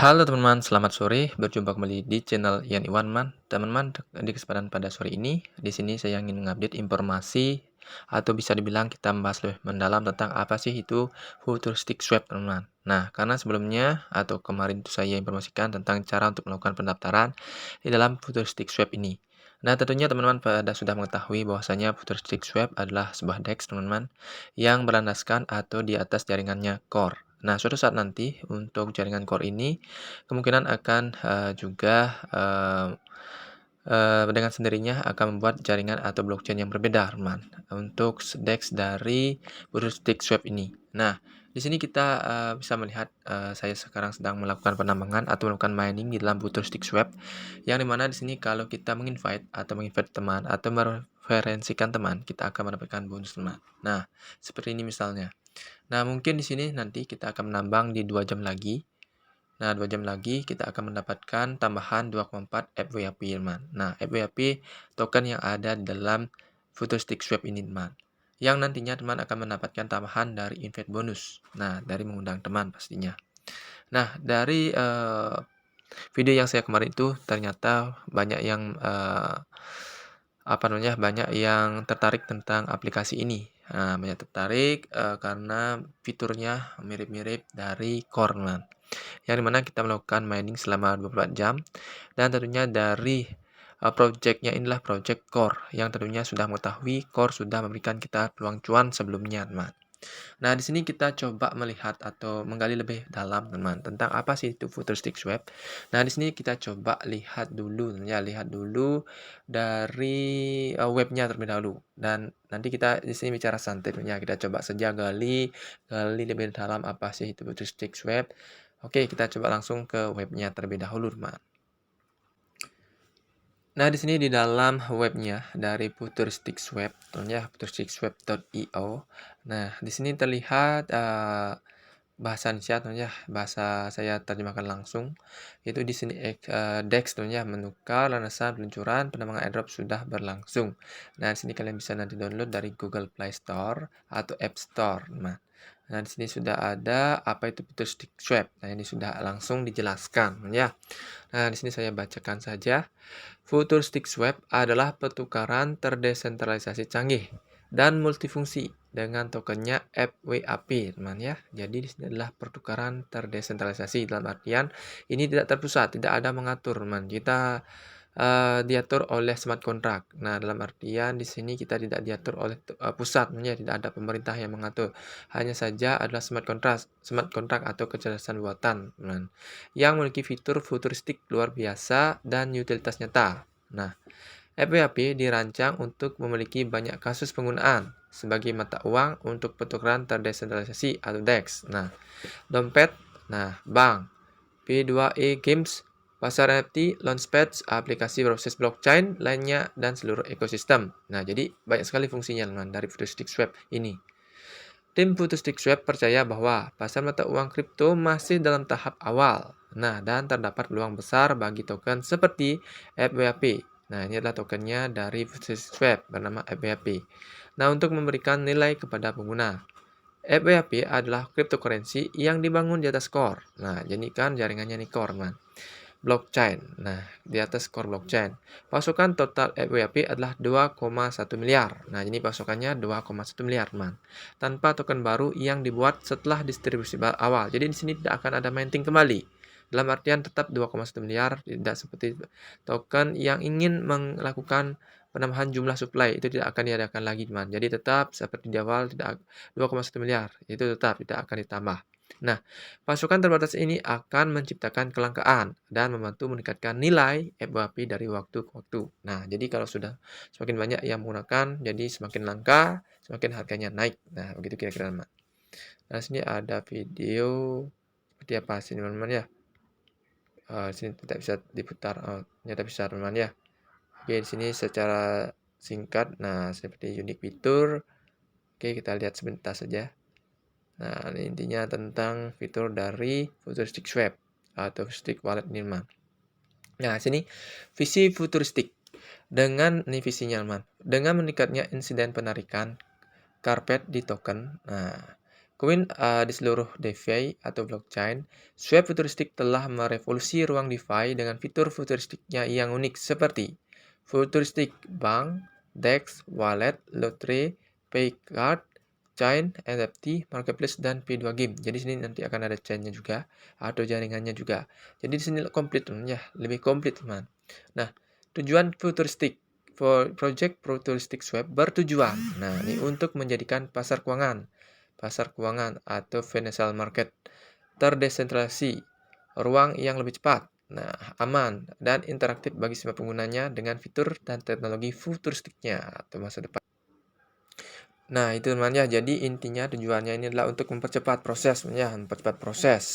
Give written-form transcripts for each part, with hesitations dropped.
Halo teman-teman, selamat sore. Berjumpa kembali di channel Ian Iwan Man. Teman-teman, di kesempatan pada sore ini, di sini saya ingin mengupdate informasi atau bisa dibilang kita membahas lebih mendalam tentang apa sih itu futuristic swap, teman-teman. Nah, karena sebelumnya atau kemarin itu saya informasikan tentang cara untuk melakukan pendaftaran di dalam futuristic swap ini. Nah, tentunya teman-teman pada sudah mengetahui bahwasanya futuristic swap adalah sebuah DEX, teman-teman, yang berlandaskan atau di atas jaringannya Core. Nah, suatu saat nanti untuk jaringan core ini kemungkinan akan juga dengan sendirinya akan membuat jaringan atau blockchain yang berbeda, teman, untuk DEX dari Futuristic Swap ini. Nah, di sini kita bisa melihat saya sekarang sedang melakukan penambangan atau melakukan mining di dalam Futuristic Swap, yang dimana di sini kalau kita menginvite atau menginvite teman atau mereferensikan teman, kita akan mendapatkan bonus, teman. Nah, seperti ini misalnya. Nah, mungkin di sini nanti kita akan menambang di 2 jam lagi. Nah, 2 jam lagi kita akan mendapatkan tambahan 2,4 FWAP, teman. Nah, FWAP token yang ada di dalam Futuristic Swap ini, teman. Yang nantinya teman akan mendapatkan tambahan dari invite bonus. Nah, dari mengundang teman pastinya. Nah, dari video yang saya kemarin itu ternyata banyak yang banyak yang tertarik tentang aplikasi ini. Nah, banyak tertarik karena fiturnya mirip-mirip dari Core, teman. Yang dimana kita melakukan mining selama 24 jam dan tentunya dari project inilah project Core yang tentunya sudah mengetahui Core sudah memberikan kita peluang cuan sebelumnya, teman. Nah, di sini kita coba melihat atau menggali lebih dalam, teman, tentang apa sih itu futuristic swap. Nah, di sini kita coba lihat dulu, ya, lihat dulu dari webnya terlebih dahulu. Dan nanti kita di sini bicara santai, ya, kita coba saja gali lebih dalam apa sih itu futuristic swap. Oke, kita coba langsung ke webnya terlebih dahulu, teman. Nah, di sini di dalam webnya dari Futuristic Swap, ya, futuristicswap.io. Nah, di sini terlihat bahasa Indonesia, ya, bahasa saya terjemahkan langsung. Yaitu di sini DEX, ya, menukar landasan peluncuran penambangan airdrop sudah berlangsung. Nah, di sini kalian bisa nanti download dari Google Play Store atau App Store. Nah, di sini sudah ada apa itu Futuristic Swap. Nah, ini sudah langsung dijelaskan, ya. Nah, di sini saya bacakan saja. Futuristic Swap adalah pertukaran terdesentralisasi canggih dan multifungsi dengan tokennya FWAP, teman, ya. Jadi di sini adalah pertukaran terdesentralisasi dalam artian ini tidak terpusat, tidak ada mengatur, teman. Kita diatur oleh smart contract. Nah, dalam artian di sini kita tidak diatur oleh pusat, ya, tidak ada pemerintah yang mengatur. Hanya saja adalah smart contract atau kecerdasan buatan, teman, yang memiliki fitur futuristik luar biasa dan utilitas nyata. Nah, FWAP dirancang untuk memiliki banyak kasus penggunaan sebagai mata uang untuk pertukaran terdesentralisasi atau DEX. Nah, dompet, bank, P2E Games, pasar NFT, launchpad, aplikasi berbasis blockchain lainnya, dan seluruh ekosistem. Nah, jadi banyak sekali fungsinya, teman, dari Futuristic Swap ini. Tim Futuristic Swap percaya bahwa pasar mata uang kripto masih dalam tahap awal. Nah, dan terdapat peluang besar bagi token seperti FWAP. Nah, ini adalah tokennya dari Futuristic Swap bernama FWAP. Nah, untuk memberikan nilai kepada pengguna. FWAP adalah cryptocurrency yang dibangun di atas core. Nah, jadi kan jaringannya nih core, man. Blockchain. Nah, di atas core blockchain. Pasokan total FWAP adalah 2,1 miliar. Nah, ini pasokannya 2,1 miliar, man. Tanpa token baru yang dibuat setelah distribusi awal. Jadi di sini tidak akan ada minting kembali. Dalam artian tetap 2,1 miliar, tidak seperti token yang ingin melakukan penambahan jumlah supply, itu tidak akan diadakan lagi, teman. Jadi tetap seperti di awal, tidak 2,1 miliar, itu tetap tidak akan ditambah. Nah, pasukan terbatas ini akan menciptakan kelangkaan dan membantu meningkatkan nilai FWAP dari waktu ke waktu. Nah, jadi kalau sudah semakin banyak yang menggunakan, jadi semakin langka, semakin harganya naik. Nah, begitu kira-kira, teman. Nah, sini ada video seperti apa sih, teman-teman, ya. Sini tidak bisa diputar, ternyata bisa, teman-teman, ya. Oke, di sini secara singkat, nah seperti unique fitur. Oke, kita lihat sebentar saja. Nah, ini intinya tentang fitur dari Futuristic Swap atau Futuristic Wallet ini, teman. Nah, sini visi futuristik. Dengan ini visinya, teman. Dengan meningkatnya insiden penarikan karpet di token. Nah, Koin di seluruh DeFi atau blockchain, swap futuristik telah merevolusi ruang DeFi dengan fitur futuristiknya yang unik seperti futuristik bank, DEX, wallet, lotre, pay card, chain, NFT, marketplace, dan P2 game. Jadi sini nanti akan ada chainnya juga atau jaringannya juga. Jadi di sini komplit ya, lebih komplit teman. Nah, tujuan futuristik project futuristik swap bertujuan. Nah, ini untuk menjadikan pasar keuangan atau financial market terdesentralisasi, ruang yang lebih cepat, nah, aman, dan interaktif bagi semua penggunanya dengan fitur dan teknologi futuristiknya atau masa depan. Nah, itu teman ya. Jadi intinya tujuannya ini adalah untuk mempercepat proses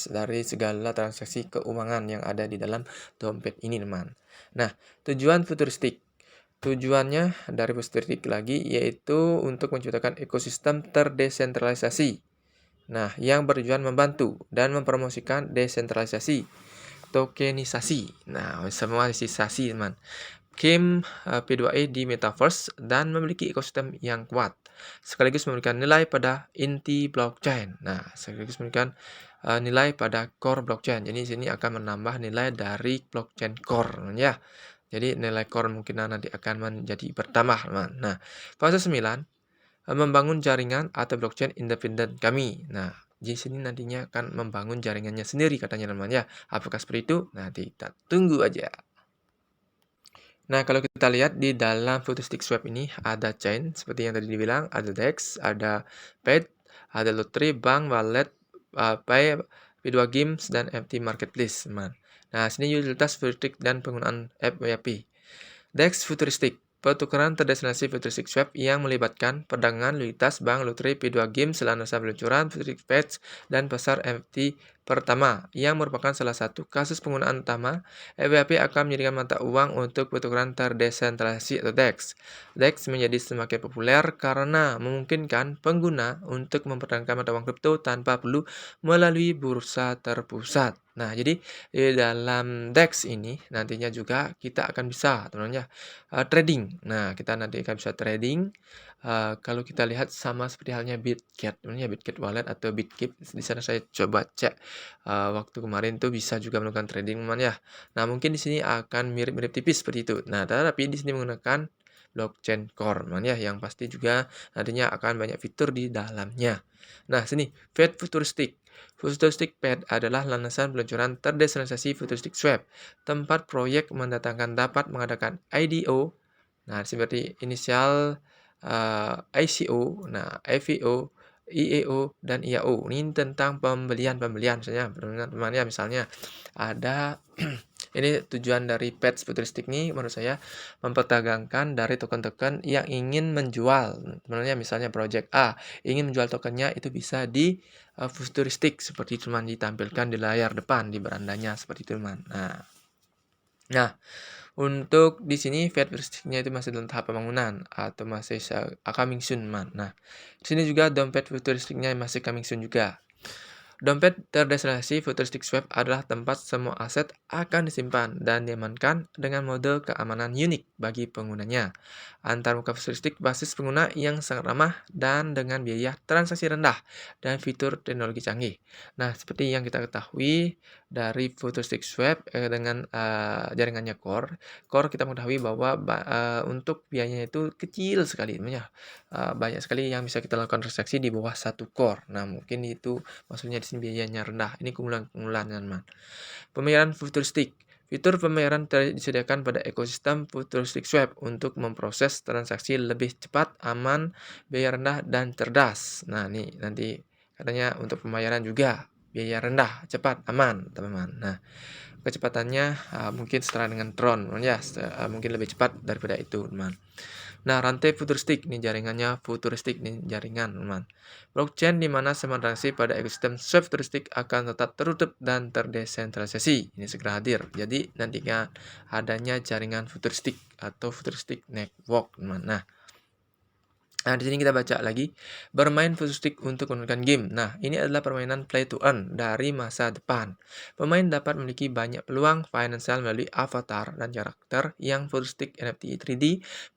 dari segala transaksi keuangan yang ada di dalam dompet ini, teman. Nah, tujuan futuristik. Tujuannya dari futuristik lagi yaitu untuk menciptakan ekosistem terdesentralisasi. Nah, yang bertujuan membantu dan mempromosikan desentralisasi, tokenisasi. Nah, semua sisasi, teman. Game P2E di Metaverse dan memiliki ekosistem yang kuat, sekaligus memberikan nilai pada inti blockchain. Nah, sekaligus memberikan nilai pada core blockchain. Jadi sini akan menambah nilai dari blockchain core, ya. Jadi nilai core mungkin nanti akan menjadi bertambah, teman. Nah, fase 9 membangun jaringan atau blockchain independen kami. Nah, di sini nantinya akan membangun jaringannya sendiri katanya teman ya. Apakah seperti itu? Nanti kita tunggu aja. Nah, kalau kita lihat di dalam futuristic swap ini ada chain seperti yang tadi dibilang, ada DEX, ada PED, ada lotre, bank, wallet, pay, P2 games, dan FT marketplace, teman. Nah, sini utilitas futuristik dan penggunaan FYP. DEX futuristik, pertukaran terdesentralisasi futuristik swap yang melibatkan perdagangan likuiditas bank, lotre, P2 games, landasan peluncuran, futuristik patch, dan pasar FT pertama, yang merupakan salah satu kasus penggunaan utama. FYP akan menjadikan mata uang untuk pertukaran terdesentralisasi atau DEX. DEX menjadi semakin populer karena memungkinkan pengguna untuk memperdagangkan mata uang kripto tanpa perlu melalui bursa terpusat. Nah, jadi di dalam DEX ini nantinya juga kita akan bisa teman-teman ya trading. Nah, kita nanti akan bisa trading. Kalau kita lihat sama seperti halnya Bitget, teman-teman ya, Bitget Wallet atau Bitkeep. Di sana saya coba cek waktu kemarin tuh bisa juga melakukan trading, teman ya. Nah, mungkin di sini akan mirip-mirip tipis seperti itu. Nah, tapi di sini menggunakan blockchain core, teman ya, yang pasti juga nantinya akan banyak fitur di dalamnya. Nah, sini Fed Futuristic. Futuristic Pad adalah landasan peluncuran terdesentralisasi futuristic swap, tempat proyek mendatangkan dapat mengadakan IDO, nah seperti inisial ICO, nah IVO, IEO, dan IAO. Ini tentang pembelian-pembelian, misalnya ada ini tujuan dari Pets Futuristik ini menurut saya memperdagangkan dari token-token yang ingin menjual. Sebenarnya misalnya Project A ingin menjual tokennya itu bisa di futuristik seperti itu teman, ditampilkan di layar depan di berandanya seperti itu teman. Nah, untuk di sini futuristiknya itu masih dalam tahap pembangunan atau masih coming soon teman. Nah, di sini juga dompet futuristiknya masih coming soon juga. Dompet terdesentralisasi futuristic swap adalah tempat semua aset akan disimpan dan diamankan dengan mode keamanan unik bagi penggunanya. Antarmuka futuristik basis pengguna yang sangat ramah dan dengan biaya transaksi rendah dan fitur teknologi canggih. Nah, seperti yang kita ketahui dari futuristic swap dengan jaringannya core kita mengetahui bahwa untuk biayanya itu kecil sekali, banyak sekali yang bisa kita lakukan transaksi di bawah satu core. Nah, mungkin itu maksudnya di sini biayanya rendah. Ini keunggulan teman. Pembayaran futuristik. Fitur pembayaran disediakan pada ekosistem futuristik swap untuk memproses transaksi lebih cepat, aman, biaya rendah, dan cerdas. Nah, ini nanti katanya untuk pembayaran juga biaya rendah, cepat, aman, teman-teman. Nah, kecepatannya mungkin setara dengan Tron, ya, mungkin lebih cepat daripada itu, teman. Nah, rantai futuristik, ini jaringannya futuristik, ini jaringan, teman. Blockchain di mana semua transaksi pada ekosistem swap futuristik akan tetap tertutup dan terdesentralisasi. Ini segera hadir. Jadi, nantinya adanya jaringan futuristik atau futuristik network, teman. Nah, Nah, di sini kita baca lagi, bermain futuristik untuk menurunkan game. Nah, ini adalah permainan play to earn dari masa depan. Pemain dapat memiliki banyak peluang finansial melalui avatar dan karakter yang futuristik NFT 3D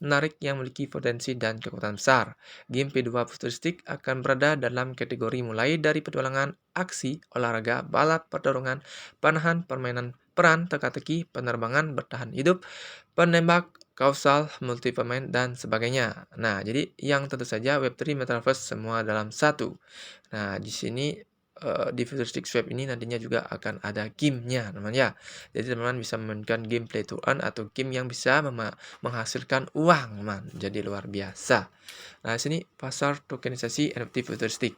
menarik yang memiliki potensi dan kekuatan besar. Game P2 futuristik akan berada dalam kategori mulai dari petualangan, aksi, olahraga, balap, pertarungan, panahan, permainan peran, teka-teki, penerbangan, bertahan hidup, penembak, kausal, multi pemain, dan sebagainya. Nah, jadi yang tentu saja Web3 Metaverse semua dalam satu. Nah, di sini di Futuristic Swap ini nantinya juga akan ada game-nya, teman ya. Jadi teman-teman bisa memainkan game play to earn atau game yang bisa menghasilkan uang, teman. Jadi luar biasa. Nah, di sini pasar tokenisasi NFT Futuristic.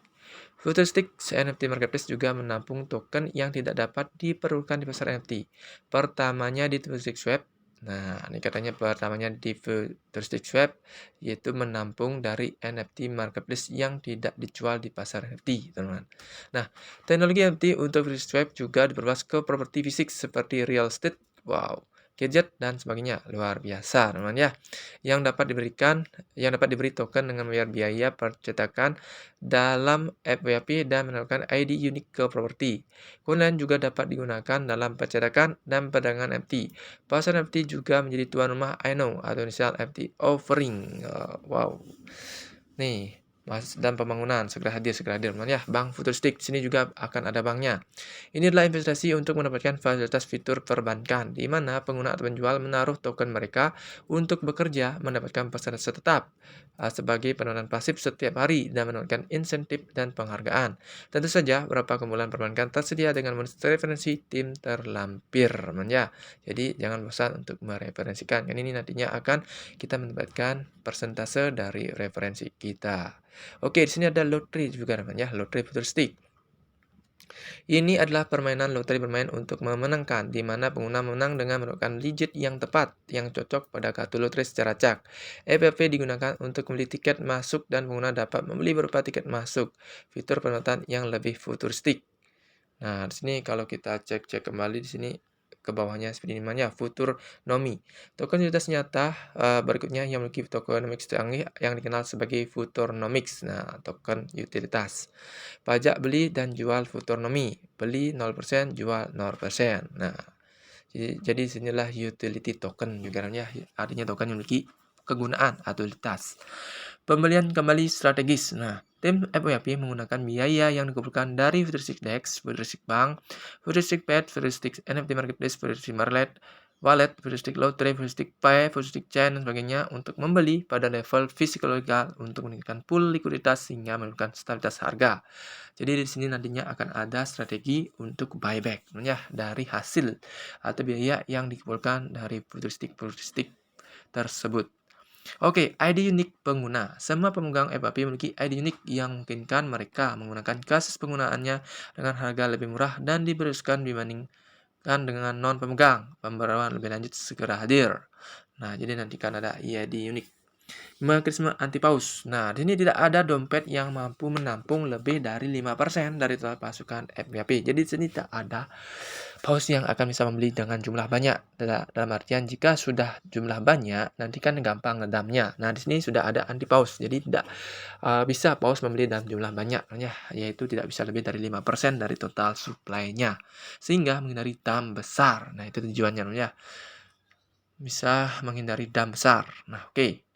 Futuristic NFT Marketplace juga menampung token yang tidak dapat diperlukan di pasar NFT. Pertamanya di Futuristic Swap. Nah, ini katanya pertamanya di Futuristic Swap, yaitu menampung dari NFT Marketplace yang tidak dijual di pasar NFT, teman-teman. Nah, teknologi NFT untuk Futuristic Swap juga diperluas ke properti fisik seperti real estate, wow, gadget, dan sebagainya. Luar biasa, teman-teman ya. Yang dapat diberi token dengan membayar biaya percetakan dalam FYP dan menawarkan ID unik ke properti. Kemudian juga dapat digunakan dalam percetakan dan perdagangan NFT. Pasar NFT juga menjadi tuan rumah INO atau inisial NFT Offering. Wow. Nih, Mas dan pembangunan segera hadir teman ya. Bank Futuristik sini juga akan ada banknya. Ini adalah investasi untuk mendapatkan fasilitas fitur perbankan di mana pengguna atau penjual menaruh token mereka untuk bekerja mendapatkan persentase tetap sebagai pendanaan pasif setiap hari dan mendapatkan insentif dan penghargaan. Tentu saja beberapa kumpulan perbankan tersedia dengan modus referensi tim terlampir, teman ya. Jadi jangan bosan untuk mereferensikan. Kan ini nantinya akan kita mendapatkan persentase dari referensi kita. Oke, di sini ada lottery juga namanya, lottery futuristik. Ini adalah permainan lotre bermain untuk memenangkan, di mana pengguna menang dengan menemukan digit yang tepat, yang cocok pada kartu lotre secara acak. EPP digunakan untuk membeli tiket masuk dan pengguna dapat membeli berupa tiket masuk, fitur penonton yang lebih futuristik. Nah, di sini kalau kita cek kembali di sini ke bawahnya seperti ini namanya Futurnomi. Token utilitas nyata berikutnya yang memiliki tokenomics canggih yang dikenal sebagai Futurnomics. Nah, token utilitas. Pajak beli dan jual Futurnomi. Beli 0%, jual 0%. Nah, jadi sinilah utility token juga namanya. Artinya token yang memiliki kegunaan atau utilitas. Pembelian kembali strategis. Nah, tim FYP menggunakan biaya yang dikumpulkan dari Futuristic Dex, Futuristic Bank, Futuristic Pet, Futuristic NFT Marketplace, Futuristic Wallet, Futuristic Lottery, Futuristic Pay, Futuristic Chain, dan sebagainya untuk membeli pada level psikologal untuk meningkatkan pool likuiditas sehingga menurunkan stabilitas harga. Jadi di sini nantinya akan ada strategi untuk buyback ya, dari hasil atau biaya yang dikumpulkan dari Futuristic tersebut. Oke, ID unik pengguna. Semua pemegang FYP memiliki ID unik yang memungkinkan mereka menggunakan kasus penggunaannya dengan harga lebih murah dan diberikan dibandingkan dengan non-pemegang. Pembaruan lebih lanjut segera hadir. Nah, jadi nanti kan ada ID unik. Mekanisme anti-paus. Nah, di sini tidak ada dompet yang mampu menampung lebih dari 5% dari total pasukan FYP. Jadi di sini tidak ada paus yang akan bisa membeli dengan jumlah banyak. Dalam artian jika sudah jumlah banyak, nanti kan gampang ngedamnya. Nah, di sini sudah ada anti-paus. Jadi tidak bisa paus membeli dalam jumlah banyak, yaitu tidak bisa lebih dari 5% dari total supply-nya. Sehingga menghindari dam besar. Nah, itu tujuannya ya. Bisa menghindari dam besar. Nah, oke.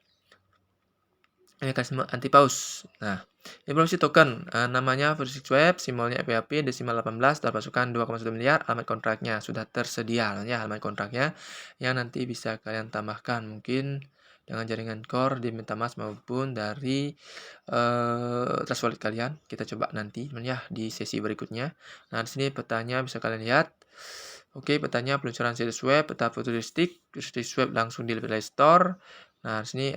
Mekanisme anti-paus. Nah, informasi token, namanya Futuristic Web, simbolnya FYP, desimal 18, terpasukan 2,1 miliar, alamat kontraknya sudah tersedia, ya, alamat kontraknya, yang nanti bisa kalian tambahkan mungkin dengan jaringan core di MetaMask maupun dari Trust Wallet kalian. Kita coba nanti, ya, di sesi berikutnya. Nah, di sini petanya bisa kalian lihat. Oke, petanya peluncuran situs web, peta futuristik web langsung di Play Store. Nah, di sini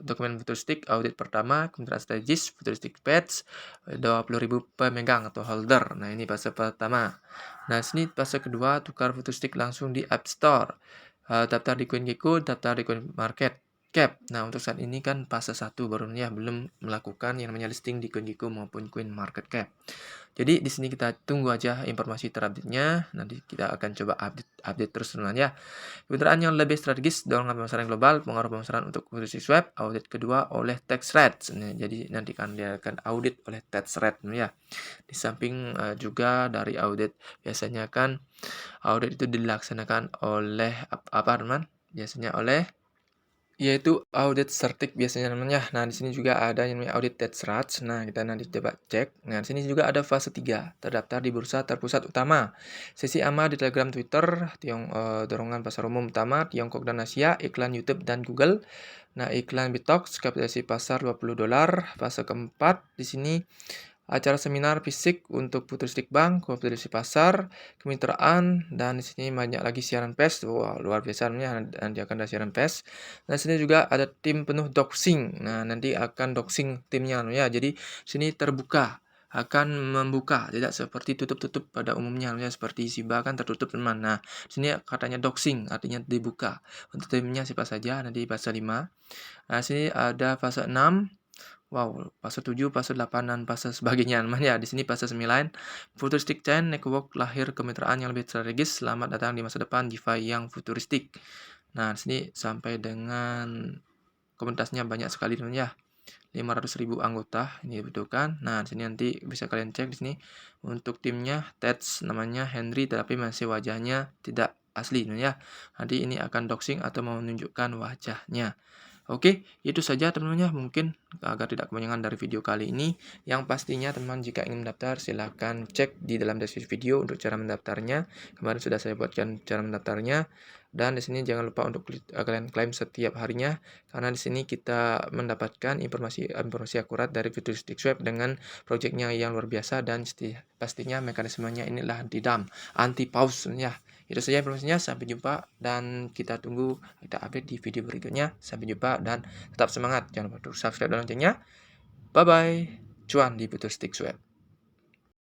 dokumen futuristik audit pertama, kementerian strategis, futuristik patch, 20.000 pemegang atau holder. Nah, ini fase pertama. Nah, di sini fase kedua, tukar futuristik langsung di App Store. Daftar di CoinGecko, daftar di CoinMarket. Cap. Nah, untuk saat ini kan fase 1 baru ya, belum melakukan yang namanya listing di CoinGecko maupun CoinMarketCap. Jadi di sini kita tunggu aja informasi terupdate-nya. Nanti kita akan coba update terus teman-teman ya. Kemitraan yang lebih strategis dalam pemasaran global, pengaruh pemasaran untuk posisi swap, audit kedua oleh tax rate. Nah, jadi nanti kan dia akan audit oleh tax rate ya. Di samping juga dari audit, biasanya kan audit itu dilaksanakan oleh apa teman? Biasanya oleh yaitu audit certik biasanya namanya. Nah, di sini juga ada yang namanya audit tax rates. Nah, kita nanti coba cek. Nah, di sini juga ada fase 3, terdaftar di bursa terpusat utama. Sesi AMA di Telegram, Twitter, dorongan pasar umum utama, Tiongkok dan Asia, iklan YouTube dan Google. Nah, iklan Bitox, kapitalisasi pasar $20. Fase keempat di sini acara seminar fisik untuk futuristik bank, kompetisi pasar, kemitraan, dan di sini banyak lagi siaran pers. Wah, luar biasa nanti akan ada siaran pers. Nah, sini juga ada tim penuh doxing. Nah, nanti akan doxing timnya ya. Jadi sini terbuka, akan membuka, tidak seperti tutup-tutup pada umumnya ya, seperti SIBA kan tertutup teman. Nah, sini katanya doxing, artinya dibuka. Untuk timnya siapa saja nanti fase 5. Nah, sini ada fase 6. Wow, fase 7, fase 8, dan fase sebagainya. Teman ya, di sini fase 9. Futuristic Chain Network lahir kemitraan yang lebih strategis. Selamat datang di masa depan DeFi yang futuristik. Nah, di sini sampai dengan komunitasnya banyak sekali teman ya. 500.000 anggota ini dibutuhkan. Nah, di sini nanti bisa kalian cek di sini. Untuk timnya Tats namanya Henry, tapi masih wajahnya tidak asli teman ya. Nanti ini akan doxing atau menunjukkan wajahnya. Oke, itu saja teman-teman ya, mungkin agar tidak kepanjangan dari video kali ini. Yang pastinya teman jika ingin mendaftar silahkan cek di dalam deskripsi video untuk cara mendaftarnya. Kemarin sudah saya buatkan cara mendaftarnya. Dan di sini jangan lupa untuk kalian klaim setiap harinya, karena di sini kita mendapatkan informasi akurat dari Futuristic Swap dengan projectnya yang luar biasa, dan pastinya mekanismenya inilah anti pause ya. Itu saja informasinya, sampai jumpa dan kita tunggu kita update di video berikutnya. Sampai jumpa dan tetap semangat, jangan lupa untuk subscribe dan loncengnya. Bye bye, cuan di Futuristic Swap.